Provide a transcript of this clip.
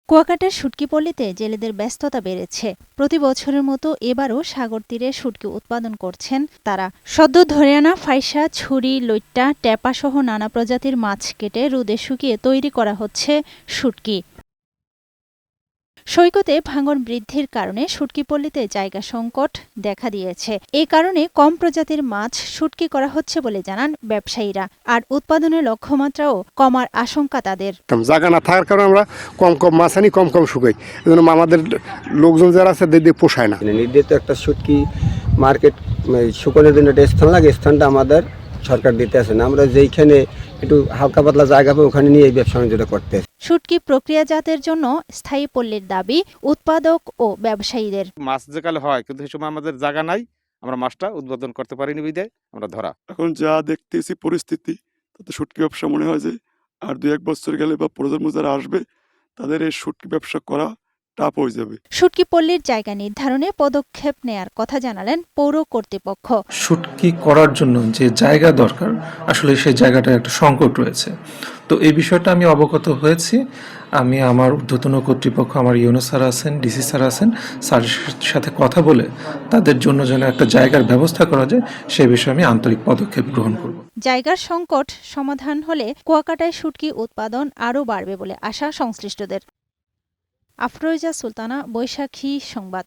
কুয়াকাটার শুটকি পল্লীতে জেলেদের ব্যস্ততা বেড়েছে। প্রতি বছরের মতো এবারও সাগর তীরে শুটকি উৎপাদন করছেন তারা। সদ্য ধরে আনা ফাইসা, ছুরি, লইট্টা, ট্যাপাসহ নানা প্রজাতির মাছ কেটে রোদে শুকিয়ে তৈরি করা হচ্ছে শুটকি। সৈকতে ভাঙন বৃদ্ধির কারণে শুটকি পল্লীতে জায়গা সংকট দেখা দিয়েছে। এ কারণে কম প্রজাতির মাছ শুটকি করা হচ্ছে বলে জানান ব্যবসায়ীরা। আর উৎপাদনের লক্ষ্যমাত্রাও কমার আশঙ্কা তাদের। জায়গা না থাকার কারণে আমরা কম কম মাছ আনি, কম কম শুকাই। এজন্য আমাদের লোকজন যারা আছে দিয়ে পোষায় না। নির্দিষ্ট একটা শুটকি মার্কেট শুকনের জন্য একটা স্থান লাগে, স্থানটা আমাদের সরকার দিতে আসে না। আমরা যেইখানে একটু হালকা পাতলা জায়গা পাই ওখানে নিয়ে এই ব্যবসা বাণিজ্যটা করতে। শুটকি প্রক্রিয়াজাতের জন্য স্থায়ী পল্লীর দাবি উৎপাদক ও ব্যবসায়ীদের। মাছ যে কালে হয়, কিন্তু সেই সময় আমাদের জায়গা নাই, আমরা মাছটা উৎপাদন করতে পারিনি বিধায় আমরা ধরা। এখন যা দেখতেছি পরিস্থিতি, তাতে শুটকি ব্যবসা মনে হয় যে আর 2-1 বছর গেলে বা প্রজন্ম যারা আসবে তাদের এই শুটকি ব্যবসা করা টাফ হয়ে যাবে। শুটকি পল্লীর জায়গা নির্ধারণে পদক্ষেপ নেয়ার কথা জানালেন পৌর কর্তৃপক্ষ। শুটকি করার জন্য যে জায়গা দরকার, আসলে সেই জায়গাটা একটা সংকট রয়েছে। তো এই বিষয়টা আমি অবগত হয়েছি। আমি আমার ঊর্ধ্বতন কর্তৃপক্ষ, আমার ইউনো স্যার আছেন, ডিসি স্যার আছেন, স্যারের সাথে কথা বলে তাদের জন্য যেন একটা জায়গার ব্যবস্থা করা যায় সেই বিষয়ে আমি আন্তরিক পদক্ষেপ গ্রহণ করব। জায়গার সংকট সমাধান হলে কুয়াকাটায় শুটকি উৎপাদন আরও বাড়বে বলে আশা সংশ্লিষ্টদের। আফরোজা সুলতানা, বৈশাখী সংবাদ।